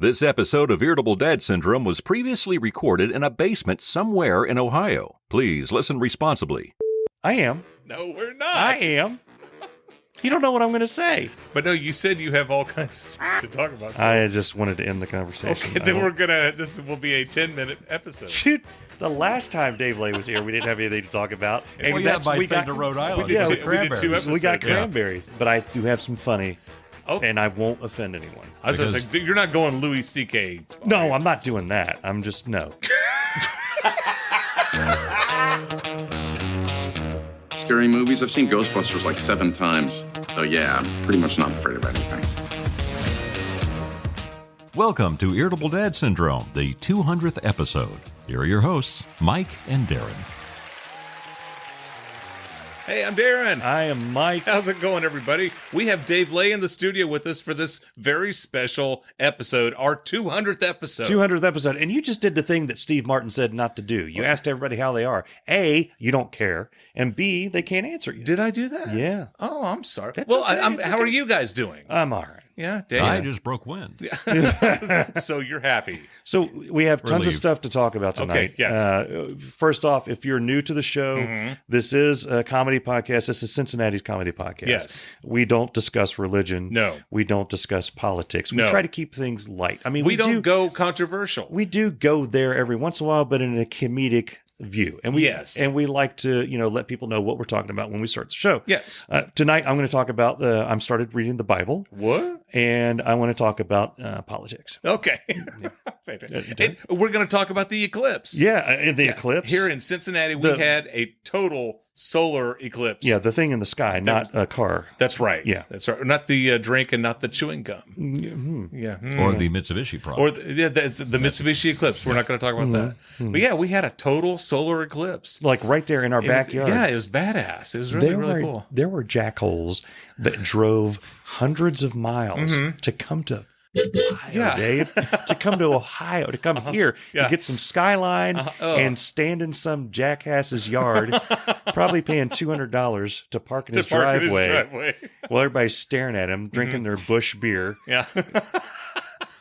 This episode of Irritable Dad Syndrome was previously recorded in a basement somewhere in Ohio. Please listen responsibly. I am. No, we're not. I am. You don't know what I'm going to say. But no, you said you have all kinds of to talk about. So. I just wanted to end the conversation. Okay, then this will be a 10-minute episode. Shoot, the last time Dave Lay was here, we didn't have anything to talk about. And we got to Rhode Island. We did two episodes. We got cranberries, but I do have some funny, and I won't offend anyone. I was going to say, you're not going Louis C.K. No, I'm not doing that. I'm just, no. Scary movies? I've seen Ghostbusters like 7 times. So yeah, I'm pretty much not afraid of anything. Welcome to Irritable Dad Syndrome, the 200th episode. Here are your hosts, Mike and Darin. Hey, I'm Darin. I am Mike. How's it going, everybody? We have Dave Lay in the studio with us for this very special episode, our 200th episode. 200th episode. And you just did the thing that Steve Martin said not to do. You asked everybody how they are. A, you don't care. And B, they can't answer you. Did I do that? Yeah. Oh, I'm sorry. That's well, okay. How are you guys doing? I'm all right. Yeah, Dave. I just broke wind. So you're happy. So we have tons of Relieved. stuff to talk about tonight. Okay, yes. First off, if you're new to the show, this is a comedy podcast. This is Cincinnati's comedy podcast. Yes. We don't discuss religion. No. We don't discuss politics. We No. try to keep things light. I mean, We don't go controversial. We do go there every once in a while, but in a comedic view. And we Yes. and we like to, let people know what we're talking about when we start the show. Yes. Tonight I'm going to talk about I'm started reading the Bible, What? and I want to talk about politics. Okay. And we're going to talk about the eclipse. Yeah, the eclipse. Here in Cincinnati, we had a total solar eclipse. Yeah, the thing in the sky, not a car. That's right. Yeah. That's right. Not the drink and not the chewing gum. Yeah. Or the Mitsubishi product. Or that's the Mitsubishi Eclipse. We're not going to talk about that. But yeah, we had a total solar eclipse. Like right there in our backyard. It was badass. It was really cool. There were jackholes that drove hundreds of miles to come to Ohio, Dave. To come to Ohio, to come here, to get some skyline and stand in some jackass's yard, probably paying $200 to park in his driveway. While everybody's staring at him, drinking their Busch beer. Yeah.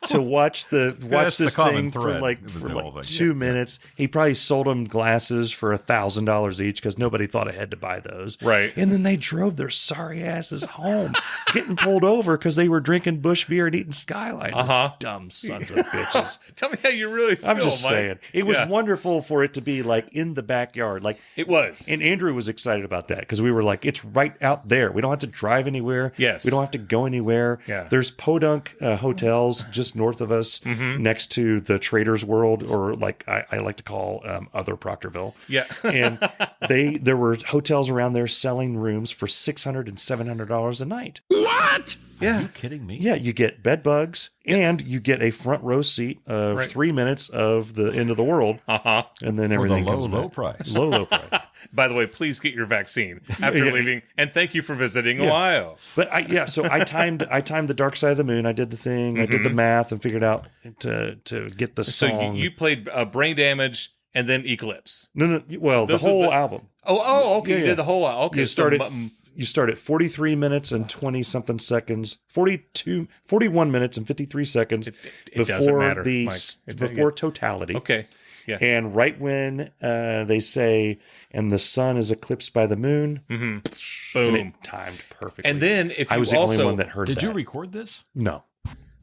To watch That's this the common thing for thread like of the whole thing. 2 minutes. He probably sold them glasses for $1,000 each because nobody thought ahead to buy those. Right. And then they drove their sorry asses home, getting pulled over because they were drinking Busch beer and eating Skyline. Those dumb sons of bitches. Tell me how you really feel, I'm just Mike. saying. It was wonderful for it to be like in the backyard. Like It was. And Andrew was excited about that because we were like, it's right out there. We don't have to drive anywhere. Yes. We don't have to go anywhere. Yeah. There's Podunk hotels just north of us, next to the Trader's World, or like I like to call other Proctorville. Yeah. And there were hotels around there selling rooms for $600 and $700 a night. What? Yeah. Are you kidding me? Yeah, you get bed bugs and you get a front row seat of 3 minutes of the end of the world. And then For the everything comes low back. price. Low price. By the way, please get your vaccine after leaving. And thank you for visiting Ohio. But so I timed the Dark Side of the Moon. I did the thing. I did the math and figured out to get the So song. you played Brain Damage and then Eclipse. No. Well, Those the are whole the- album. Okay. Yeah, You yeah. did the whole album. Okay. You start at 43 minutes and 20 something seconds. 41 minutes and 53 seconds It doesn't matter, Mike. before totality. Okay. Yeah. And right when they say, and the sun is eclipsed by the moon, Boom. and it timed perfectly. And then if you I was the also only one that heard Did that. you record this? No.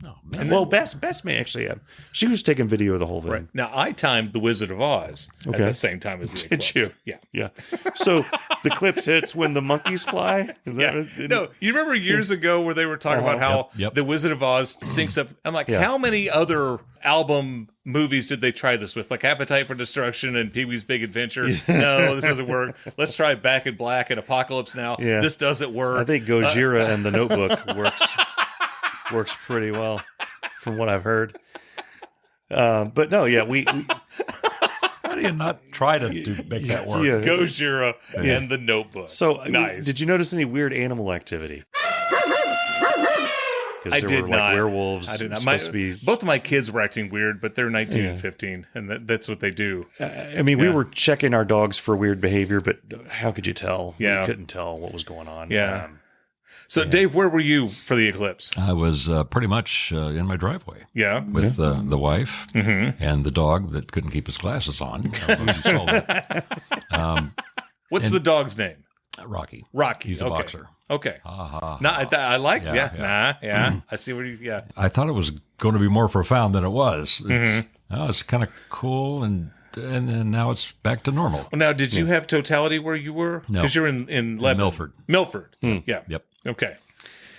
Oh, man. Well, Bess may actually have. She was taking video of the whole thing. Right. Now, I timed The Wizard of Oz at Okay. the same time as the Did Eclipse. you? Yeah. Yeah. So the clips hits when the monkeys fly? Is that Yeah. No, you remember years ago where they were talking about how Yep. The Wizard of Oz syncs up? I'm like, Yeah. how many other album movies did they try this with? Like Appetite for Destruction and Pee-wee's Big Adventure? No, this doesn't work. Let's try Back in Black and Apocalypse Now. Yeah. This doesn't work. I think Gojira and the Notebook works pretty well from what I've heard. But no, yeah, we How do you not try to make that work? yeah. Gojira and The Notebook. So nice. did you notice any weird animal activity? I There did were not. like werewolves. I did not. Supposed to be. Both of my kids were acting weird, but they're 19 and 15, and that's what they do. I mean, we were checking our dogs for weird behavior, but how could you tell? Yeah. You couldn't tell what was going on. Yeah. So, Dave, where were you for the eclipse? I was pretty much in my driveway. Yeah. With the wife and the dog that couldn't keep his glasses on. You saw that. What's the dog's name? Rocky. Rocky. He's a boxer. Okay. Ha. I like. Yeah. I see where you. Yeah. I thought it was going to be more profound than it was. It's kind of cool, and then now it's back to normal. Well, now, did you have totality where you were? No. Because you're in Lebanon. Milford. Yeah. Yep. Okay.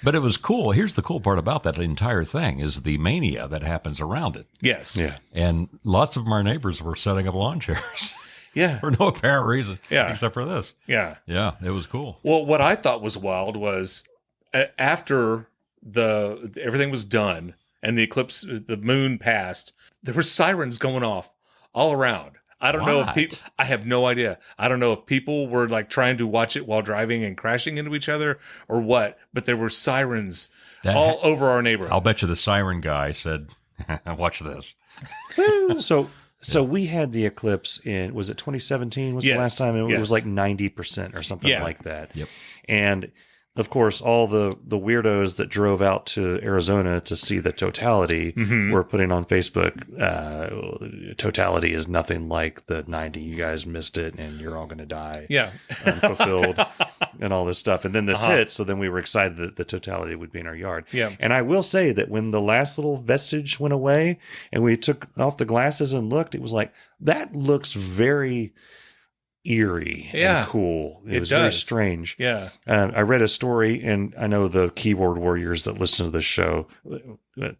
But it was cool. Here's the cool part about that entire thing is the mania that happens around it. Yes. Yeah. And lots of our neighbors were setting up lawn chairs. Yeah. For no apparent reason. Yeah. Except for this. Yeah. Yeah. It was cool. Well, what I thought was wild was after everything was done and the eclipse, the moon passed, there were sirens going off all around. I don't know if people, I have no idea. I don't know if people were like trying to watch it while driving and crashing into each other or what, but there were sirens all over our neighborhood. I'll bet you the siren guy said, watch this. So we had the eclipse was it 2017 was the last time? It was like 90% or something like that. Yep. And of course, all the weirdos that drove out to Arizona to see the totality were putting on Facebook, totality is nothing like the 90. You guys missed it and you're all going to die. Yeah. Unfulfilled and all this stuff. And then this hit. So then we were excited that the totality would be in our yard. Yeah. And I will say that when the last little vestige went away and we took off the glasses and looked, it was like, that looks very eerie and cool. It was very strange. Yeah. I read a story, and I know the keyboard warriors that listen to this show,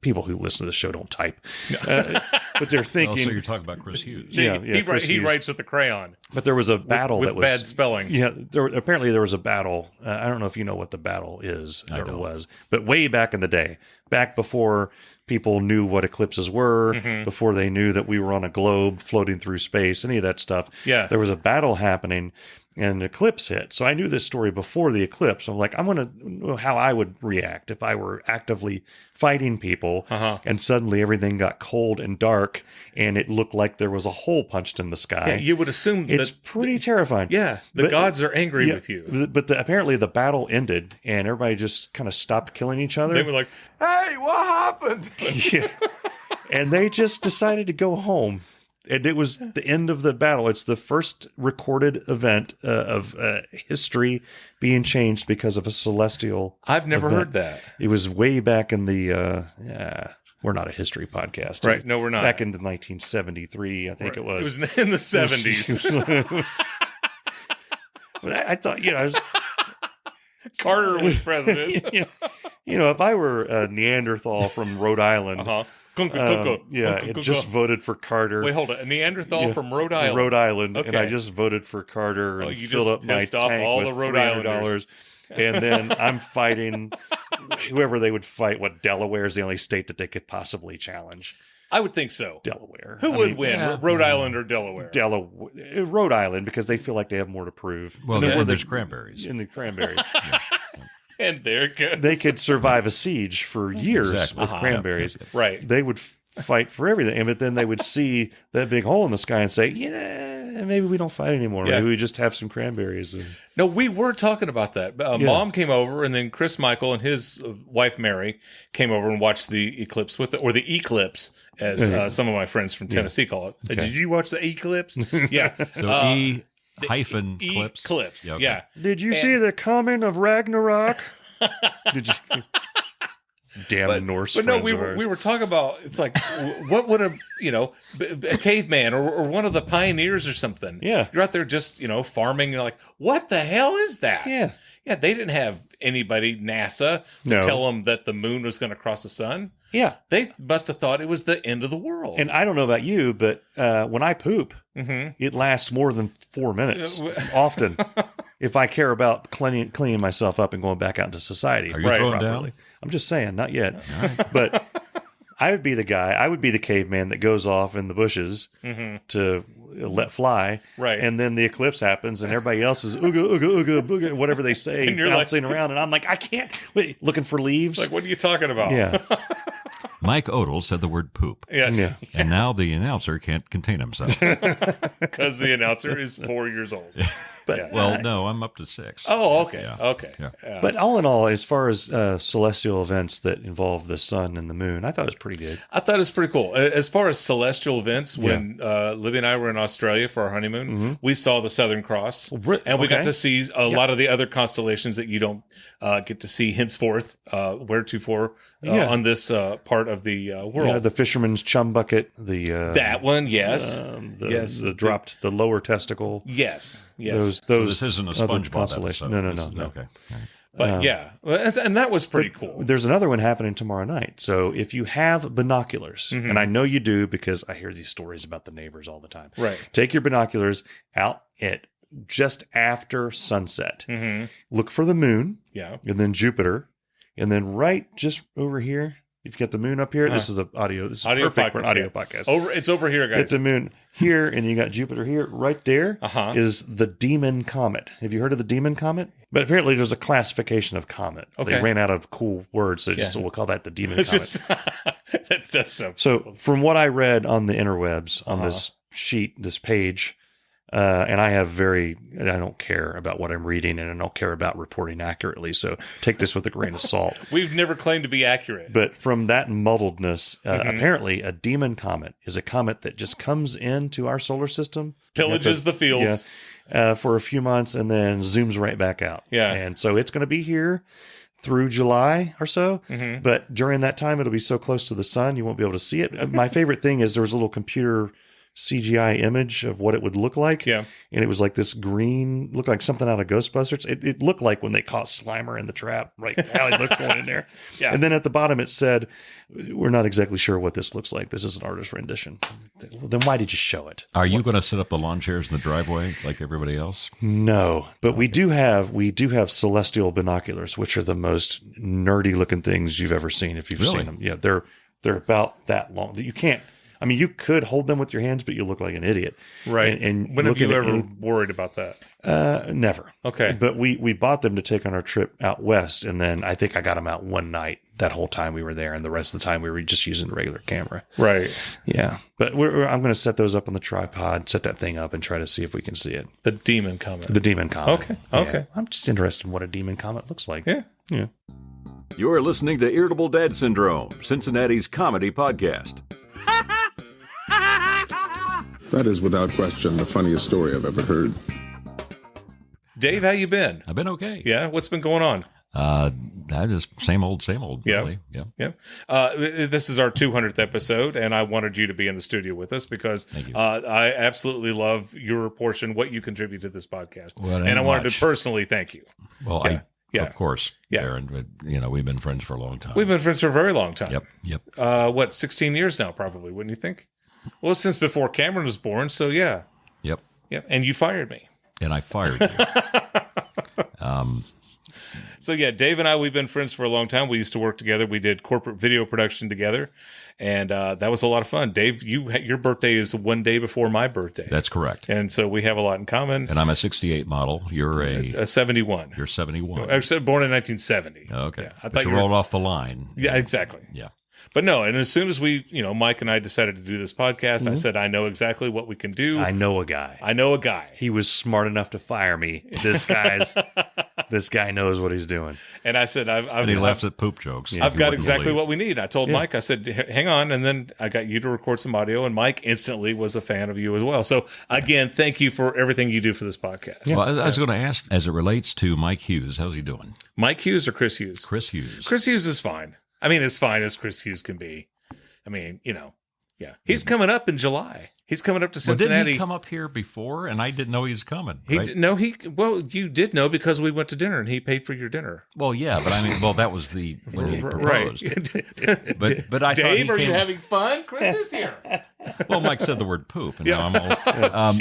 people who listen to the show don't type, but they're thinking. So you're talking about Chris Hughes. He writes with a crayon. But there was a battle with that was bad spelling. Yeah, apparently there was a battle. I don't know if you know what the battle is or was, but way back in the day, back before people knew what eclipses were, before they knew that we were on a globe floating through space, any of that stuff. Yeah. There was a battle happening and an eclipse hit. So I knew this story before the eclipse. I'm like, I'm going to know how I would react if I were actively fighting people and suddenly everything got cold and dark and it looked like there was a hole punched in the sky. Yeah, you would assume it's pretty terrifying. Yeah, the gods are angry with you. But apparently the battle ended and everybody just kind of stopped killing each other. They were like, hey, what happened? Yeah. And they just decided to go home. And it was the end of the battle. It's the first recorded event of history being changed because of a celestial I've never heard that. It was way back in the... we're not a history podcast. Right, no, we're not. Back in 1973, I think it was. It was in the 70s. I thought, Carter was president. If I were a Neanderthal from Rhode Island... it just voted for Carter. Wait, hold on. A Neanderthal from Rhode Island. Rhode Island, okay. and I just voted for Carter and filled up my tank all with the Rhode $300. And then I'm fighting whoever they would fight. What, Delaware is the only state that they could possibly challenge. I would think so. Delaware. Who would win, Rhode Island or Delaware? Rhode Island, because they feel like they have more to prove. Well, there's cranberries. In the cranberries. And they're good. They could survive a siege for years with cranberries. Right. They would fight for everything, but then they would see that big hole in the sky and say, maybe we don't fight anymore. Yeah. Maybe we just have some cranberries. No, we were talking about that. Mom came over, and then Chris Michael and his wife Mary came over and watched the eclipse or the eclipse, as some of my friends from Tennessee call it. Okay. Did you watch the eclipse? Yeah. So Eclipse. Eclipse. Yeah. Did you see the coming of Ragnarok? Did you? Damn Norse. But no, we were talking about, it's like, what would a caveman or one of the pioneers or something? Yeah. You're out there just, farming. You're like, what the hell is that? Yeah. Yeah, they didn't have anybody, NASA, to tell them that the moon was going to cross the sun. Yeah. They must have thought it was the end of the world. And I don't know about you, but when I poop, it lasts more than 4 minutes, often, if I care about cleaning myself up and going back out into society. Are you throwing down? I'm just saying, not yet. But I would be the guy, I would be the caveman that goes off in the bushes to let fly. Right. And then the eclipse happens and everybody else is ooga, ooga, ooga, booga, whatever they say, and you're bouncing around. And I'm like, I can't, wait, looking for leaves. Like, what are you talking about? Yeah. Mike Odell said the word poop. Yes. Yeah. And now the announcer can't contain himself. Because the announcer is 4 years old. But Well, no, I'm up to 6. Oh, okay. Yeah. Okay. Yeah. But all in all, as far as celestial events that involve the sun and the moon, I thought it was pretty good. I thought it was pretty cool. As far as celestial events, when Libby and I were in Australia for our honeymoon, we saw the Southern Cross, and we got to see a lot of the other constellations that you don't get to see henceforth, wheretofore on this part of the world. Yeah, the fisherman's chum bucket, that one, yes, the dropped the lower testicle. yes. Those So this isn't a other SpongeBob constellation. episode. No. Okay. But and that was pretty cool. There's another one happening tomorrow night. So if you have binoculars, and I know you do because I hear these stories about the neighbors all the time. Right. Take your binoculars out at just after sunset. Look for the moon. Yeah. And then Jupiter. And then right just over here, if you got the moon up here, this is audio. This is Audio perfect for an podcast, audio yeah. podcast. It's over here, Get guys. the moon here, and you got Jupiter here. Right there is the Demon Comet. Have you heard of the Demon Comet? But apparently there's a classification of comet. Okay. They ran out of cool words, so we'll call that the Demon It's Comet. just, that's So from what I read on the interwebs, on this sheet, this page, and I don't care about what I'm reading, and I don't care about reporting accurately. So take this with a grain of salt. We've never claimed to be accurate. But from that muddledness, apparently a demon comet is a comet that just comes into our solar system, Pillages the fields. For a few months, and then zooms right back out. Yeah. And so it's going to be here through July or so. But during that time, it'll be so close to the sun, you won't be able to see it. My favorite thing is there was a little computer CGI image of what it would look like. Yeah. And it was like this green, looked like something out of Ghostbusters. It looked like when they caught Slimer in the trap, right? How he looked going in there. Yeah. And then at the bottom it said, we're not exactly sure what this looks like. This is an artist rendition. Well, then why did you show it? Are you going to set up the lawn chairs in the driveway like everybody else? No, but we do have celestial binoculars, which are the most nerdy looking things you've ever seen. If you've Really? seen them, yeah, they're about that long. You can't. I mean, you could hold them with your hands, but you look like an idiot. Right. And when have you looking at ever worried about that? Never. Okay. But we bought them to take on our trip out west, and then I think I got them out one night that whole time we were there, and the rest of the time we were just using the regular camera. Right. Yeah. But I'm going to set those up on the tripod, set that thing up, and try to see if we can see it. The demon comet. The demon comet. Okay. Yeah. Okay. I'm just interested in what a demon comet looks like. Yeah. Yeah. You're listening to Irritable Dad Syndrome, Cincinnati's comedy podcast. That is without question the funniest story I've ever heard. Dave, how you been? I've been okay. Yeah. What's been going on? That is same old, Yeah. really. Yeah. Yeah. This is our 200th episode, and I wanted you to be in the studio with us because Thank you. I absolutely love your portion, what you contribute to this podcast. Well, it and I ain't wanted much. to personally thank you. Well, Yeah. of course, Yeah. Darin, but we've been friends for a long time. We've been friends for a very long time. Yep. 16 years now, probably, wouldn't you think? Well, since before Cameron was born, so yeah. Yep. Yep. And you fired me. And I fired you. So yeah, Dave and I, we've been friends for a long time. We used to work together. We did corporate video production together, and that was a lot of fun. Dave, your birthday is one day before my birthday. That's correct. And so we have a lot in common. And I'm a 68 model. You're a 71. You're 71. I was born in 1970. Okay. Yeah, I But thought you you were- rolled off the line. Yeah, exactly. Yeah. But no, and as soon as we, Mike and I decided to do this podcast, I said, I know exactly what we can do. I know a guy. I know a guy. He was smart enough to fire me. This guy knows what he's doing. And I said, And he laughs at poop jokes. if I've you got wouldn't exactly believe. what we need. I told Mike, I said, hang on. And then I got you to record some audio, and Mike instantly was a fan of you as well. So again, thank you for everything you do for this podcast. Well, I was going to ask, as it relates to Mike Hughes, how's he doing? Mike Hughes or Chris Hughes? Chris Hughes. Chris Hughes is fine. I mean, as fine as Chris Hughes can be. I mean, yeah. He's coming up in July. He's coming up to Well, Cincinnati. didn't he come up here before? And I didn't know he was coming. Right? Well, you did know because we went to dinner and he paid for your dinner. Well, yeah, but I mean, that was when he proposed. Right. But I thought Dave, he are you came- having fun? Chris is here. Well, Mike said the word poop, and now I'm all.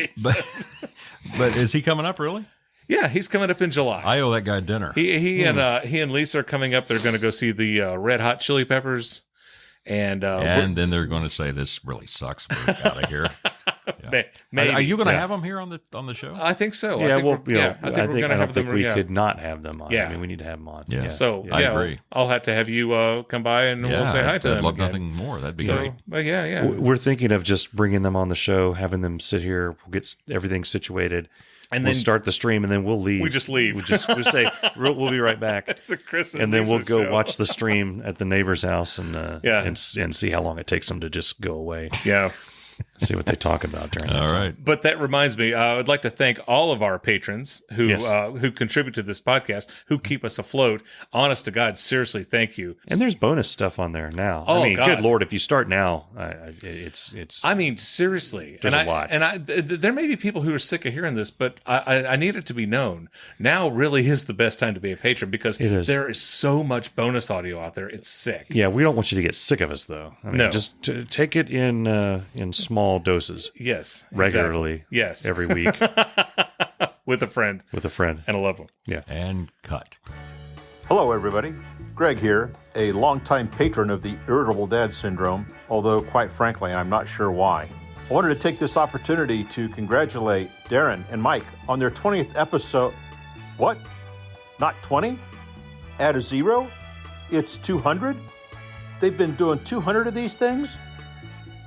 But is he coming up really? Yeah, he's coming up in July. I owe that guy dinner. He and Lisa are coming up. They're going to go see the Red Hot Chili Peppers, and then they're going to say this really sucks. We're out of here. Yeah. maybe. Are you going to have them here on the show? I think so. Yeah, I think we're going to have them. We could not have them on. Yeah. I mean, we need to have them on. Yeah. So I agree. I'll have to have you come by and we'll say hi to I'd them. love again. nothing more. That'd be So, great. but yeah. We're thinking of just bringing them on the show, having them sit here, we'll get everything situated. And we'll then start the stream, and then we'll leave. We just leave. We'll say we'll be right back. That's the Chris and then we'll go show. watch the stream at the neighbor's house and see how long it takes them to just go away. Yeah. See what they talk about during that All time. right. But that reminds me, I'd like to thank all of our patrons who contribute to this podcast, who keep us afloat. Honest to God, seriously, thank you. And there's bonus stuff on there now. Oh, I mean, God. Good Lord, if you start now, it's. I mean, seriously. There's a lot. And there may be people who are sick of hearing this, but I need it to be known. Now really is the best time to be a patron because there is so much bonus audio out there. It's sick. Yeah, we don't want you to get sick of us, though. I mean, No. just take it in small doses. Yes. Regularly. Exactly. Yes. Every week. With a friend. With a friend. And a loved one. Yeah. And cut. Hello, everybody. Greg here, a longtime patron of the Irritable Dad Syndrome, although, quite frankly, I'm not sure why. I wanted to take this opportunity to congratulate Darin and Mike on their 20th episode. What? Not 20? Add a 0? It's 200? They've been doing 200 of these things?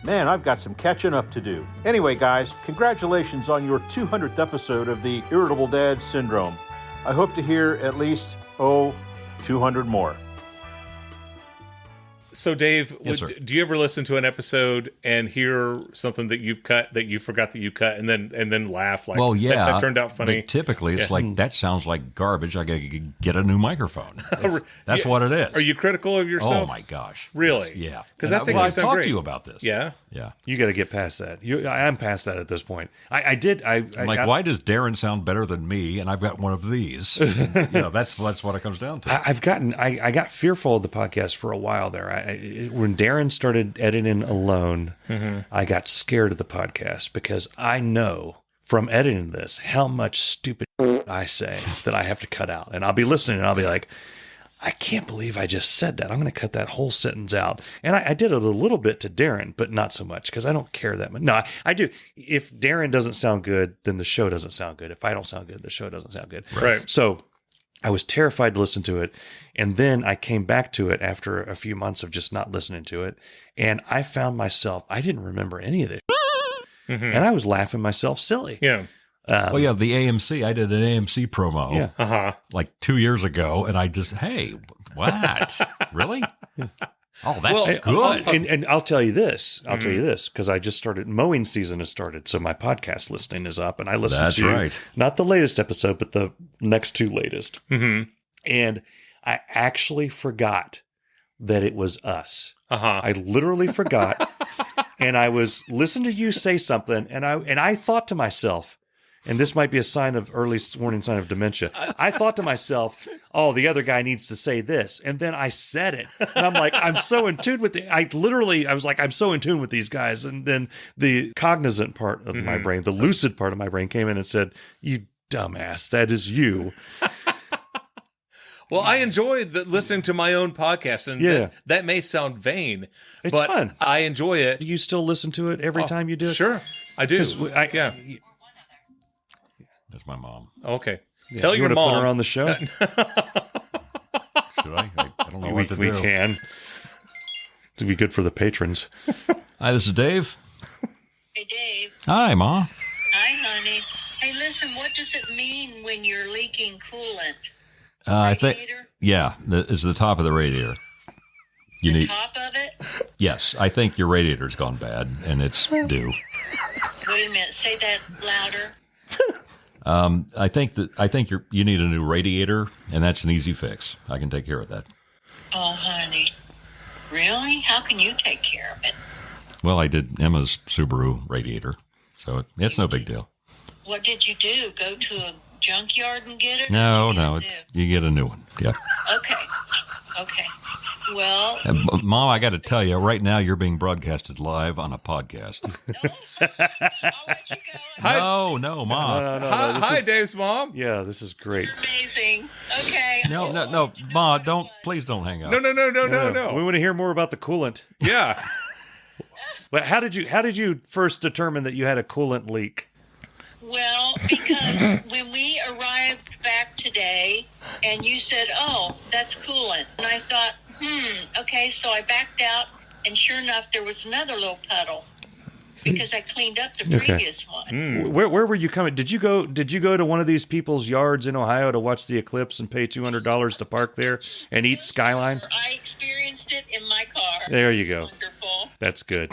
Man, I've got some catching up to do. Anyway, guys, congratulations on your 200th episode of the Irritable Dad Syndrome. I hope to hear at least, 200 more. So, Dave, Yes, sir. do you ever listen to an episode and hear something that you've cut that you forgot that you cut, and then laugh like, Well, yeah, that turned out funny? But typically, it's like that sounds like garbage. I got to get a new microphone. That's what it is. Are you critical of yourself? Oh my gosh! Really? Yeah. Because And I think well, you I sound talked great. to you about this. Yeah. Yeah. You got to get past that. I'm past that at this point. I'm like, why does Darin sound better than me? And I've got one of these. That's what it comes down to. I got fearful of the podcast for a while there. When Darin started editing alone, I got scared of the podcast because I know from editing this how much stupid I say that I have to cut out. And I'll be listening and I'll be like, I can't believe I just said that. I'm going to cut that whole sentence out. And I did it a little bit to Darin, but not so much because I don't care that much. No, I do. If Darin doesn't sound good, then the show doesn't sound good. If I don't sound good, the show doesn't sound good. Right. So I was terrified to listen to it. And then I came back to it after a few months of just not listening to it. And I found myself, I didn't remember any of this. And I was laughing myself silly. Yeah. Well, yeah, the AMC. I did an AMC promo like 2 years ago, and I just, hey, what? Really? Oh, that's good. And I'll tell you this. I'll tell you this because I just started. Mowing season has started, so my podcast listening is up, and I listen That's to right. not the latest episode, but the next two latest. And I actually forgot that it was us. I literally forgot, and I was listening to you say something, and I thought to myself, and this might be a sign of early warning sign of dementia. I thought to myself, oh, the other guy needs to say this. And then I said it. And I'm like, I'm so in tune with I was like, I'm so in tune with these guys. And then the cognizant part of my brain, the lucid part of my brain came in and said, you dumbass, that is you. Well, I enjoy listening to my own podcast, and that may sound vain, It's but fun. I enjoy it. Do you still listen to it every time you do it? Sure, I do. Yeah. That's my mom. Okay. Yeah. Tell you your want to mom. put her on the show? Should I? I don't know what to do. We can. It'd be good for the patrons. Hi, this is Dave. Hey, Dave. Hi, Ma. Hi, honey. Hey, listen, what does it mean when you're leaking coolant? I think, Radiator? yeah, is the top of the radiator. You The need, top of it? yes, I think your radiator's gone bad, and it's due. Wait a minute. Say that louder. I think you need a new radiator, and that's an easy fix. I can take care of that. Oh, honey. Really? How can you take care of it? Well, I did Emma's Subaru radiator, so it's no big deal. What did you do? Go to a junkyard and get it? No, What did no, you it's you get a new one. Yeah. do? Okay. Well, Mom, I got to tell you, right now you're being broadcasted live on a podcast. I'll let you go. No, Mom. No, Hi, Dave's mom. Yeah, this is great. Amazing. Okay. No, Ma, please don't hang up. No. We want to hear more about the coolant. Yeah. But how did you first determine that you had a coolant leak? Well, because when we arrived back today and you said, oh, that's coolant. And I thought, okay, so I backed out and sure enough, there was another little puddle. because I cleaned up the previous one. Where were you coming? Did you go to one of these people's yards in Ohio to watch the eclipse and pay $200 to park there and eat Skyline? I experienced it in my car. There you go. Wonderful. That's good.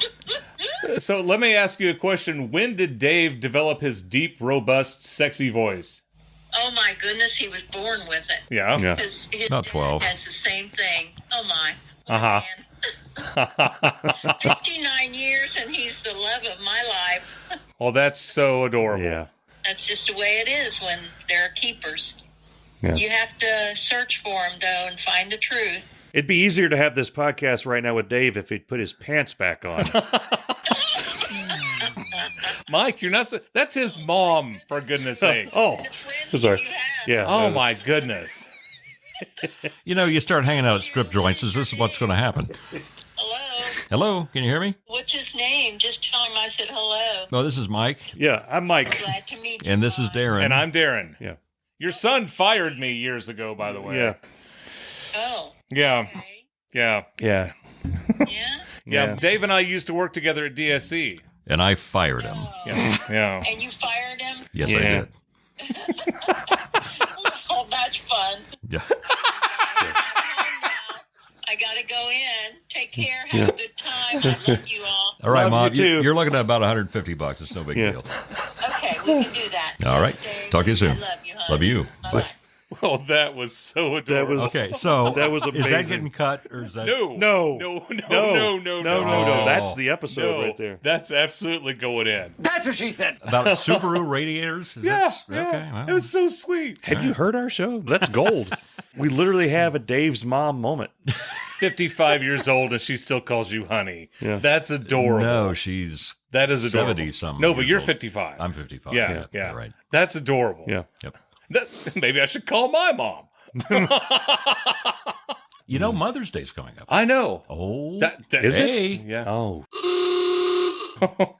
So let me ask you a question. When did Dave develop his deep, robust, sexy voice? Oh my goodness, he was born with it. Yeah. His About dad 12. has the same thing. Oh my. Uh-huh. Man. 59 years and he's the love of my life. Oh, that's so adorable. Yeah. That's just the way it is when they're keepers. Yeah. You have to search for them, though, and find the truth. It'd be easier to have this podcast right now with Dave if he'd put his pants back on. Mike, you're not. That's his mom, for goodness sakes. Oh, sorry. Yeah. Oh my goodness. You start hanging out at strip joints. This is what's going to happen. Hello. Hello, can you hear me? What's his name? Just tell him I said hello. Oh, this is Mike. Yeah, I'm Mike. Glad to meet you. And this is Darin. And I'm Darin. Yeah. Your son fired me years ago, by the way. Yeah. Oh. Yeah. Okay. Yeah. Yeah. Yeah. Yeah. Dave and I used to work together at DSC. And I fired him. Yeah. Yeah. And you fired him? Yes, Yeah. I did. Oh, that's fun. Yeah. I gotta go in. Take care. Have a good time. I love you all. All right, Love Mom. you too. You're looking at about $150. It's no big Yeah. deal. Okay, we can do that. All right. Thanks, Dave. Talk to you soon. I love you, hon. Love you. Bye-bye. Bye. Oh, that was so adorable. Okay, so That was Is that amazing. getting cut or is that? No. No. No. No. No. No. No. Oh. That's the episode No. right there. That's absolutely going in. That's what she said. About Subaru radiators? Is that, okay. Well, It was so sweet. Have you heard our show? That's gold. We literally have a Dave's mom moment. 55 years old and she still calls you honey. Yeah. That's adorable. no, she's That is adorable. 70-some No, but years you're old. 55. I'm 55. Yeah. You're right. That's adorable. Yeah. Yep. Maybe I should call my mom. Mother's Day's coming up. I know. Oh, Is it? hey, Yeah. Oh.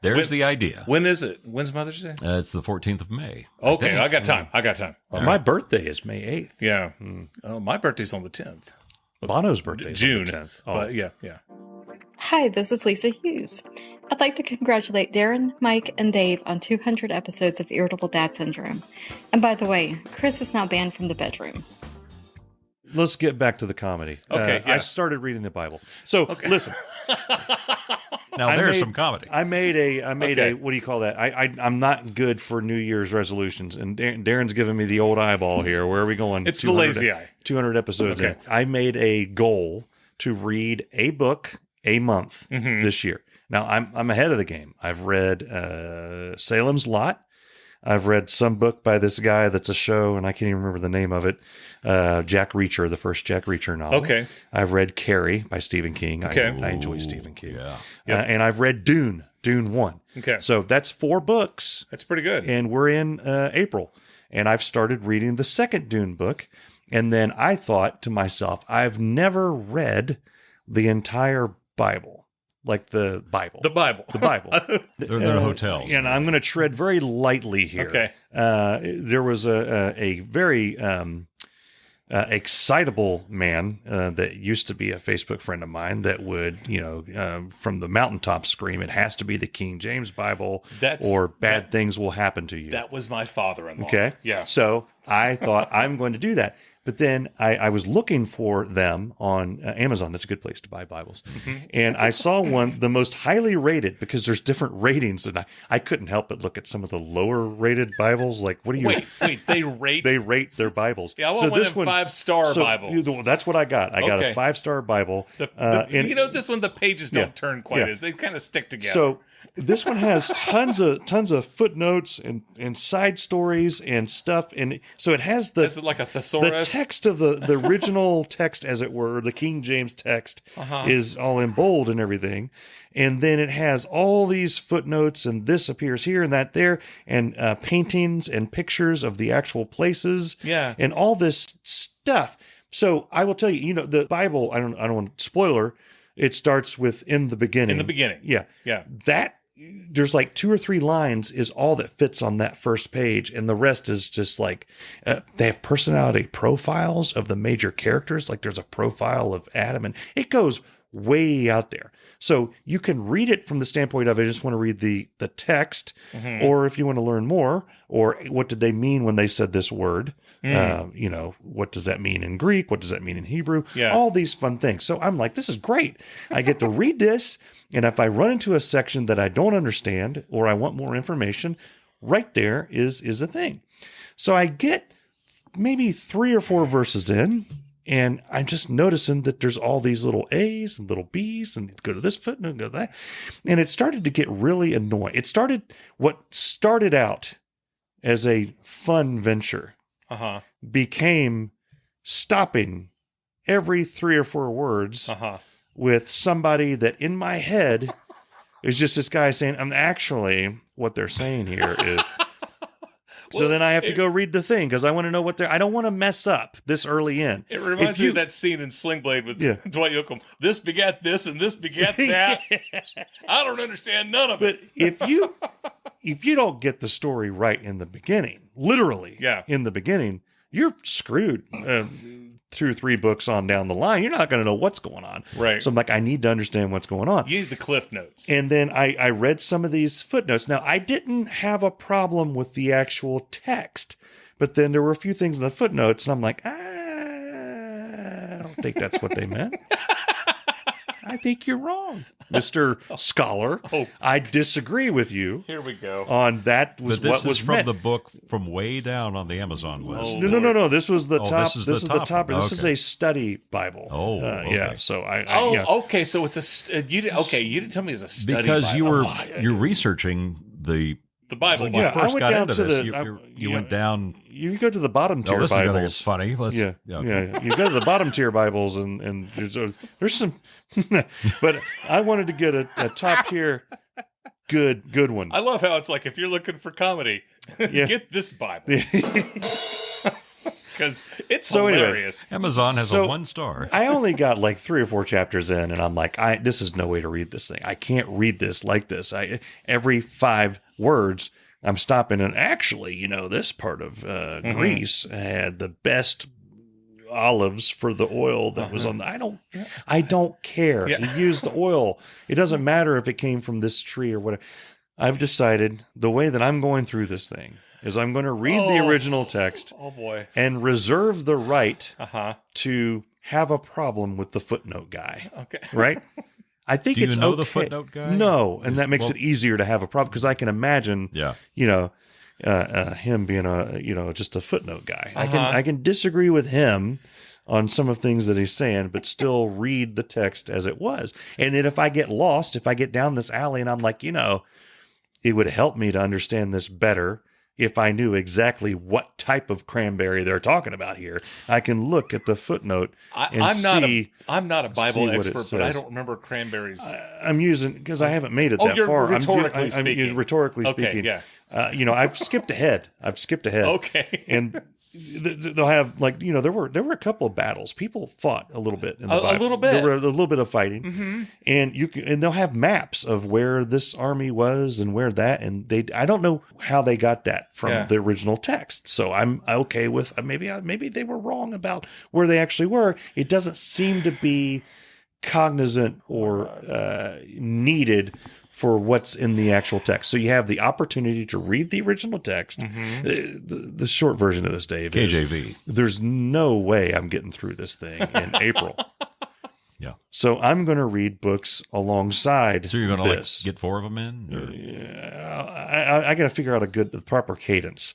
there's the idea. When is it? When's Mother's Day? It's the 14th of May. Okay, I got time. My birthday is May 8th. Yeah. Oh, my birthday's on the 10th. Bono's birthday is June. on the 10th. Oh. But yeah. Hi, this is Lisa Hughes. I'd like to congratulate Darin, Mike, and Dave on 200 episodes of Irritable Dad Syndrome. And by the way, Chris is now banned from the bedroom. Let's get back to the comedy. Okay, yeah. I started reading the Bible. So listen, Now there's some comedy. I made Okay. a what do you call that? I'm not good for New Year's resolutions, and Darren's giving me the old eyeball here. Where are we going? It's the lazy eye. 200 episodes. Okay. In. I made a goal to read a book a month this year. Now I'm ahead of the game. I've read Salem's Lot. I've read some book by this guy that's a show, and I can't even remember the name of it. Jack Reacher, the first Jack Reacher novel. Okay. I've read Carrie by Stephen King. Okay. I enjoy Stephen King. Yeah. Yep. And I've read Dune 1. Okay. So that's 4 books, That's pretty good. and we're in April. And I've started reading the second Dune book. And then I thought to myself, I've never read the entire Bible. Like the Bible. The Bible. The Bible. They're hotels. And I'm going to tread very lightly here. Okay. There was a very excitable man that used to be a Facebook friend of mine that would, from the mountaintop scream, it has to be the King James Bible or bad things will happen to you. That was my father-in-law. Okay. Yeah. So I thought I'm going to do that. But then I was looking for them on Amazon. That's a good place to buy Bibles. And I saw one, the most highly rated, because there's different ratings. And I couldn't help but look at some of the lower rated Bibles. Like, what do you... Wait, they rate? They rate their Bibles. Yeah, I want one of them 5-star Bibles. That's what I got. I got a Okay. 5-star Bible. This one, the pages don't turn quite as... They kind of stick together. So this one has tons of footnotes and side stories and stuff. And so it has Is it like a thesaurus? the text of the original text, as it were, the King James text is all in bold and everything. And then it has all these footnotes, and this appears here and that there, and paintings and pictures of the actual places. Yeah. And all this stuff. So I will tell you, the Bible, I don't want spoiler, it starts with in the beginning. In the beginning. Yeah. Yeah. There's like 2 or 3 lines is all that fits on that first page. And the rest is just like, they have personality profiles of the major characters. Like there's a profile of Adam, and it goes way out there. So you can read it from the standpoint of I just want to read the text, or if you want to learn more, or what did they mean when they said this word? What does that mean in Greek? What does that mean in Hebrew? Yeah. All these fun things. So I'm like, this is great. I get to read this, and if I run into a section that I don't understand or I want more information, right there is a thing. So I get maybe 3 or 4 verses in, and I'm just noticing that there's all these little A's and little B's, and go to this footnote, go to that. And it started to get really annoying. What started out as a fun venture became stopping every 3 or 4 words with somebody that in my head is just this guy saying, actually, what they're saying here is... So then I have to go read the thing because I want to know what I don't want to mess up this early in. It reminds me of that scene in Sling Blade with Dwight Yoakam. This begat this and this begat that. I don't understand none of it. But if you don't get the story right in the beginning, literally in the beginning, you're screwed. 2 or 3 books on down the line, you're not going to know what's going on. Right. So I'm like, I need to understand what's going on. You need the cliff notes. And then I read some of these footnotes. Now, I didn't have a problem with the actual text, but then there were a few things in the footnotes, and I'm like, I don't think that's what they meant. I think you're wrong, Mr. Scholar. I disagree with you. Here we go. On that was but this what was is from meant. the book from way down on the Amazon list. No. This was the top. This is the top. This is a study Bible. Okay. Yeah. So okay. So it's you didn't tell me it's a study because Bible. you're researching the Bible. When you first got into this, you went down. You go to the bottom tier this Bibles. Is going to get funny. Let's, yeah. You go to the bottom tier Bibles, and there's some. But I wanted to get a top tier, good one. I love how it's like if you're looking for comedy, get this Bible. Because it's hilarious. Anyway, Amazon has a 1 star. I only got like 3 or 4 chapters in, and I'm like, this is no way to read this thing. I can't read this like this. Every 5 words, I'm stopping. And actually, this part of Greece had the best olives for the oil that was on the. I don't care. Yeah. He used the oil. It doesn't matter if it came from this tree or whatever. I've decided the way that I'm going through this thing is I'm going to read the original text and reserve the right to have a problem with the footnote guy. Okay. Right? I think it's know okay. the footnote guy? No, and that makes it easier to have a problem because I can imagine, him being just a footnote guy. I can disagree with him on some of things that he's saying, but still read the text as it was. And then if I get lost, if I get down this alley and I'm like, it would help me to understand this better if I knew exactly what type of cranberry they're talking about here. I can look at the footnote and I'm not a Bible expert, but I don't remember cranberries. I'm using because I haven't made it that far. Rhetorically speaking. I'm rhetorically speaking. Yeah. I've skipped ahead. Okay. And they'll have there were a couple of battles. People fought a little bit in the Bible. A little bit. There were a little bit of fighting, and they'll have maps of where this army was and where that. And I don't know how they got that from the original text. So I'm okay with maybe they were wrong about where they actually were. It doesn't seem to be cognizant or needed for what's in the actual text. So you have the opportunity to read the original text. The short version of this, Dave, KJV. There's no way I'm getting through this thing in April. Yeah. So I'm going to read books alongside. So you're going to get 4 of them in? I got to figure out the proper cadence.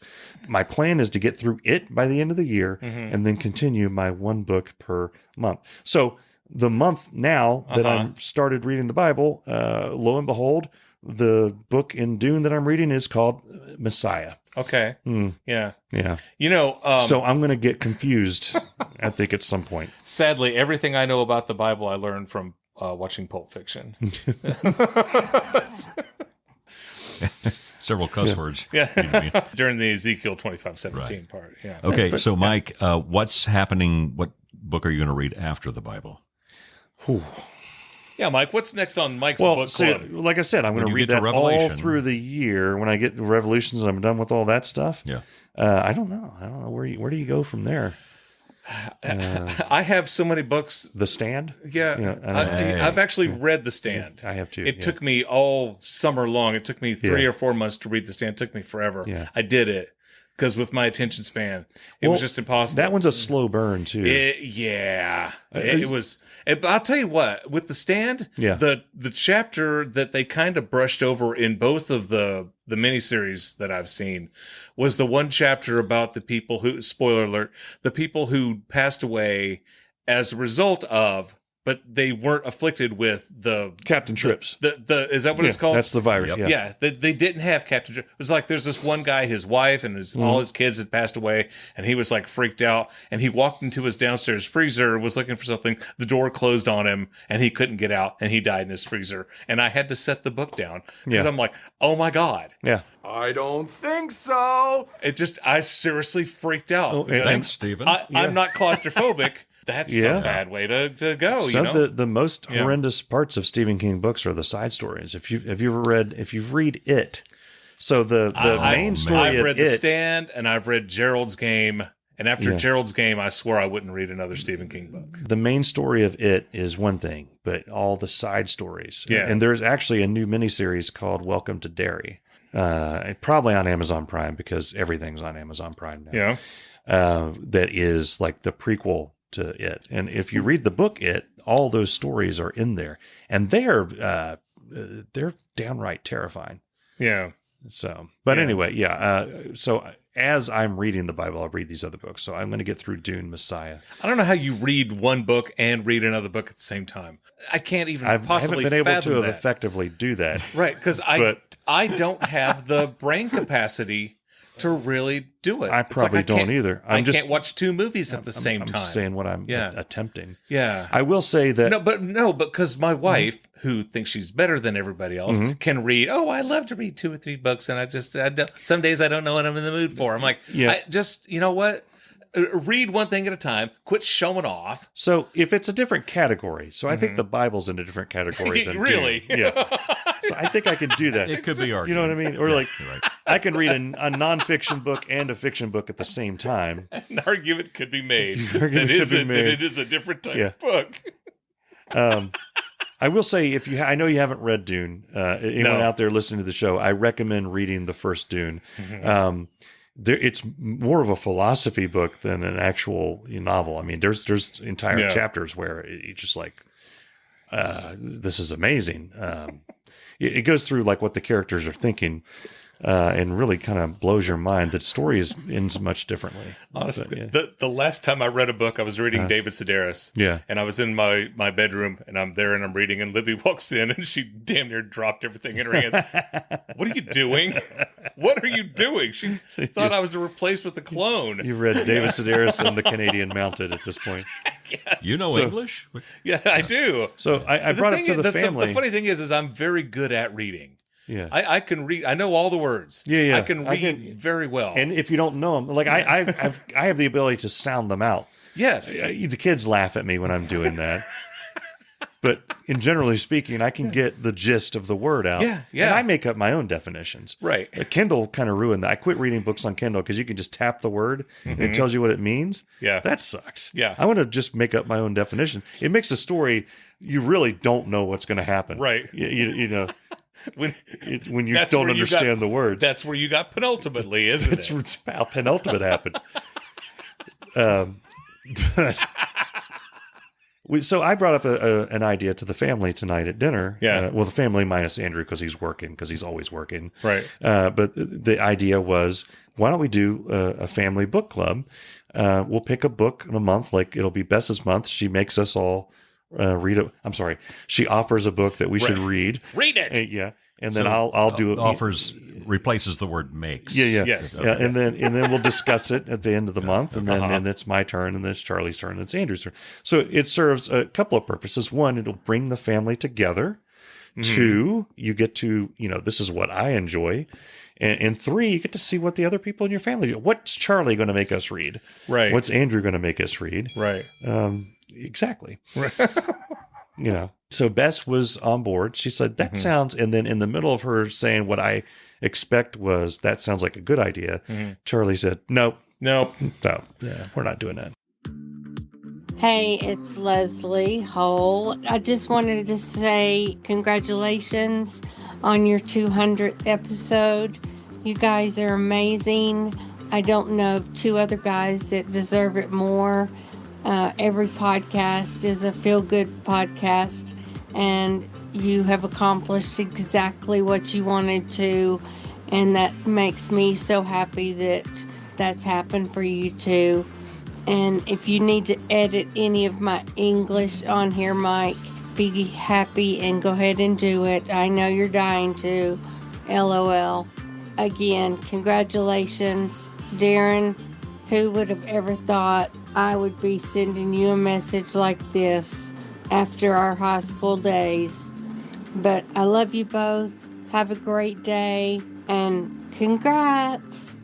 My plan is to get through it by the end of the year and then continue my 1 book per month. So the month now that I'm started reading the Bible, lo and behold, the book in Dune that I'm reading is called Messiah. Okay. Yeah. Yeah. So I'm going to get confused, I think, at some point. Sadly, everything I know about the Bible I learned from watching Pulp Fiction. Several cuss words. Yeah. During the Ezekiel 25:17 part. Yeah. Okay. So, Mike, what's happening? What book are you going to read after the Bible? Yeah, Mike, what's next on Mike's book club? Like I said, I'm going to read that all through the year. When I get to Revelations and I'm done with all that stuff. Yeah. I don't know. Where do you go from there? I have so many books. The Stand? Yeah. I've actually read The Stand. I have too. It took me all summer long. It took me 3 or 4 months to read The Stand. It took me forever. Yeah. I did it. Because with my attention span, it was just impossible. That one's a slow burn, too. It was. But I'll tell you what, with The Stand, the chapter that they kind of brushed over in both of the miniseries that I've seen was the one chapter about the people who, spoiler alert, the people who passed away as a result of, but they weren't afflicted with the Captain Trips. Is that what it's called? That's the virus. Yep. Yeah. They didn't have Captain Trips. It was like there's this one guy, his wife and all his kids had passed away, and he was like freaked out. And he walked into his downstairs freezer, was looking for something. The door closed on him, and he couldn't get out, and he died in his freezer. And I had to set the book down because I'm like, oh my God. Yeah. I don't think so. I seriously freaked out. Oh, thanks, Stephen. I'm not claustrophobic. That's a bad way to go. Some of the most horrendous parts of Stephen King books are the side stories. If you've read It, so the main story I've of read It, The Stand, and I've read Gerald's Game. And after Gerald's Game, I swore I wouldn't read another Stephen King book. The main story of It is one thing, but all the side stories. Yeah. And there's actually a new miniseries called Welcome to Derry. Probably on Amazon Prime because everything's on Amazon Prime now. Yeah. That is like the prequel to It. And if you read the book It, all those stories are in there. And they're downright terrifying. Yeah. So, but anyway, so as I'm reading the Bible, I'll read these other books. So I'm going to get through Dune, Messiah. I don't know how you read one book and read another book at the same time. I can't even possibly I haven't been able to that. effectively do that. Right, because I don't have the brain capacity to really do it. I probably don't either. I can't watch 2 movies at the same time. I'm saying what I'm attempting. Yeah. I will say that... No, because my wife, who thinks she's better than everybody else, can read, I love to read 2 or 3 books, and I don't, some days I don't know what I'm in the mood for. I'm like, you know what? Read one thing at a time. Quit showing off. So if it's a different category, so I think the Bible's in a different category than really? Dune. Yeah. So I think I can do that. It could be argued. You know what I mean? Or like, I can read a nonfiction book and a fiction book at the same time. An argument could be made. That it is a different type of book. I will say, I know you haven't read Dune. Anyone out there listening to the show, I recommend reading the first Dune. It's more of a philosophy book than an actual novel. I mean, there's entire chapters where it's just like, this is amazing. It goes through like what the characters are thinking, and really kind of blows your mind. The story ends much differently. Honestly, the last time I read a book, I was reading David Sedaris. Yeah. And I was in my bedroom, and I'm there, and I'm reading, and Libby walks in, and she damn near dropped everything in her hands. What are you doing? What are you doing? She thought I was replaced with a clone. You've read David Sedaris and the Canadian Mounted at this point. Yes. You know English? Yeah, I do. So I brought it to the family. The funny thing is I'm very good at reading. Yeah, I can read. I know all the words. Yeah. I can read very well. And if you don't know them, like I have the ability to sound them out. Yes, the kids laugh at me when I'm doing that. But in generally speaking, I can get the gist of the word out. Yeah. And I make up my own definitions. Right. Kindle kind of ruined that. I quit reading books on Kindle because you can just tap the word and it tells you what it means. Yeah. That sucks. Yeah. I want to just make up my own definition. It makes a story you really don't know what's going to happen. Right. You know. when you don't understand the words. That's where you got penultimately, isn't it? It's how penultimate happened. So I brought up an idea to the family tonight at dinner. Yeah. The family minus Andrew because he's working, because he's always working. Right. But the idea was, why don't we do a family book club? We'll pick a book in a month, like it'll be Bess's month. She makes us all read it. I'm sorry. She offers a book that we should read. Read it. Yeah. And then I'll do it. Offers replaces the word makes. Yeah. Yes. Yeah, and then we'll discuss it at the end of the month, and then it's my turn, and then it's Charlie's turn, and it's Andrew's turn. So it serves a couple of purposes. One, it'll bring the family together. Mm-hmm. 2, you get to, this is what I enjoy. And 3, you get to see what the other people in your family do. What's Charlie going to make us read? Right. What's Andrew going to make us read? Right. Exactly. Right. So Bess was on board. She said, that sounds, and then in the middle of her saying what I expect was, that sounds like a good idea, Charlie said, nope. No, we're not doing that. Hey, it's Leslie Hohl. I just wanted to say congratulations on your 200th episode. You guys are amazing. I don't know of two other guys that deserve it more. Every podcast is a feel-good podcast, and you have accomplished exactly what you wanted to, and that makes me so happy that that's happened for you too. And if you need to edit any of my English on here, Mike, be happy and go ahead and do it. I know you're dying to. LOL. Again, congratulations, Darin. Who would have ever thought I would be sending you a message like this after our high school days? But I love you both. Have a great day, and congrats.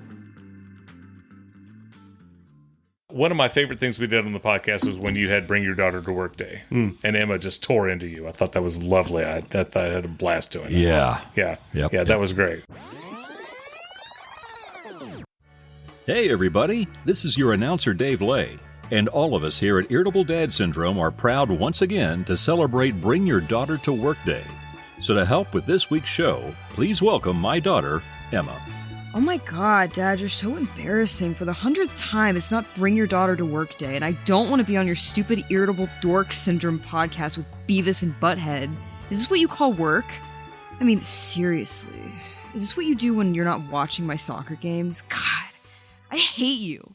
One of my favorite things we did on the podcast was when you had Bring Your Daughter to Work Day, and Emma just tore into you. I thought that was lovely. I thought I had a blast doing it. Yeah. That was great. Hey everybody, this is your announcer Dave Lay, and all of us here at Irritable Dad Syndrome are proud once again to celebrate Bring Your Daughter to Work Day. So to help with this week's show, please welcome my daughter, Emma. Oh my god, Dad, you're so embarrassing. For the 100th time, it's not Bring Your Daughter to Work Day, and I don't want to be on your stupid Irritable Dork Syndrome podcast with Beavis and Butthead. Is this what you call work? I mean, seriously. Is this what you do when you're not watching my soccer games? God. I hate you.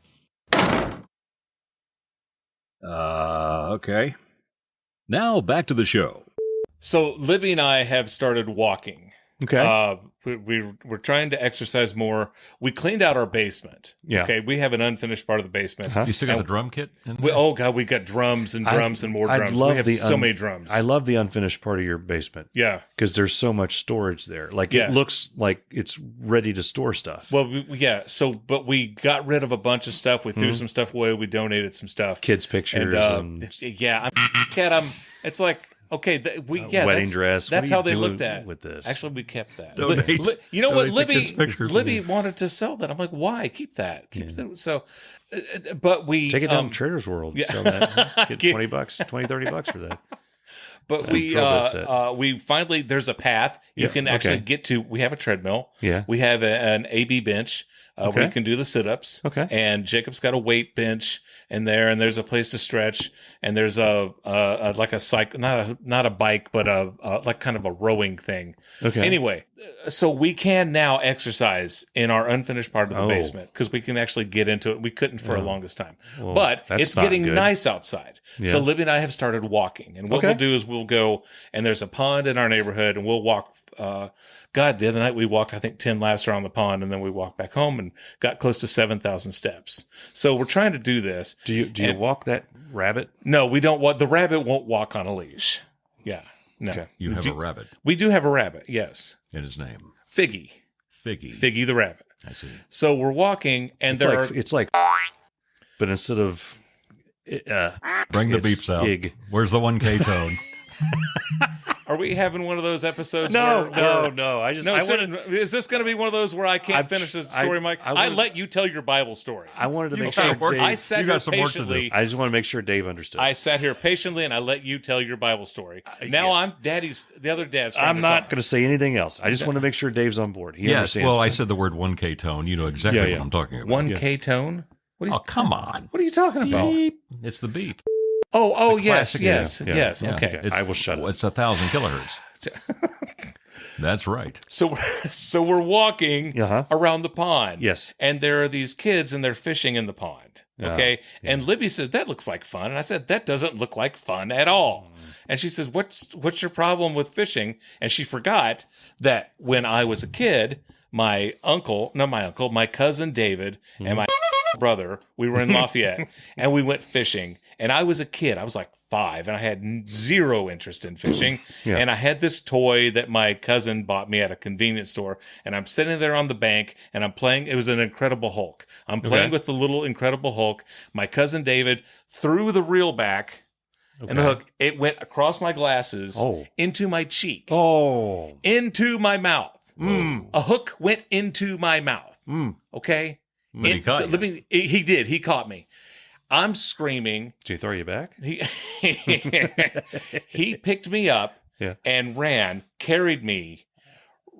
Okay. Now back to the show. So Libby and I have started walking. Okay. We're trying to exercise more. We cleaned out our basement. Yeah. Okay. We have an unfinished part of the basement. You still got the drum kit? In there? Oh God, we got drums and drums and more drums. We have so many drums. I love the unfinished part of your basement. Yeah. Because there's so much storage there. Like it looks like it's ready to store stuff. Well, but we got rid of a bunch of stuff. We threw some stuff away. We donated some stuff. Kids' pictures. It's like, okay, wedding dress. That's how they looked at with this. Actually, we kept that. You know what, Libby wanted to sell that. I'm like, why? Keep that. That. So, but we take it down to Trader's World. Yeah. Sell that. Get $20, $30 for that. But we finally, there's a path you can actually get to. We have a treadmill. Yeah. We have an AB bench where you can do the sit-ups. Okay. And Jacob's got a weight bench in there, and there's a place to stretch, and there's a like a cycle, not a bike, but like kind of a rowing thing. Okay. Anyway, so we can now exercise in our unfinished part of the basement because we can actually get into it. We couldn't for the longest time, but it's getting nice outside. Yeah. So Libby and I have started walking, and what we'll do is we'll go, and there's a pond in our neighborhood, and we'll walk. The other night we walked, I think, 10 laps around the pond, and then we walked back home and got close to 7,000 steps. So we're trying to do this. Do you walk that rabbit? No, we don't walk. The rabbit won't walk on a leash. Yeah. No. Okay. You have a rabbit. We do have a rabbit, yes. And his name? Figgy. Figgy the rabbit. I see. So we're walking, and it's like, but instead of... Bring the beeps out. Where's the 1K tone? Are we having one of those episodes? No. Is this going to be one of those where I can't finish the story, Mike? I let you tell your Bible story. I wanted to make sure Dave... I sat here patiently. I just want to make sure Dave understood. I sat here patiently, and I let you tell your Bible story. Now I'm the other dad's. I'm not going to say anything else. I just want to make sure Dave's on board. He understands. Well, I said the word 1K tone. You know exactly what I'm talking about. 1K tone? Come on. What are you talking about? Beep. It's the beep. Oh, yes. Okay. I will shut up. It's 1,000 kilohertz. That's right. So we're walking around the pond. Yes. And there are these kids, and they're fishing in the pond. Okay. And Libby said, that looks like fun. And I said, that doesn't look like fun at all. And she says, what's your problem with fishing? And she forgot that when I was a kid, my cousin David and my brother, we were in Lafayette and we went fishing, and I was a kid. I was like 5 and I had zero interest in fishing. And I had this toy that my cousin bought me at a convenience store, and I'm sitting there on the bank and I'm playing. It was an Incredible Hulk. I'm playing with the little Incredible Hulk. My cousin David threw the reel back and the hook. It went across my glasses into my cheek, into my mouth. A hook went into my mouth. Okay. But he caught you. He did. He caught me. I'm screaming. Did he throw you back? He picked me up and carried me,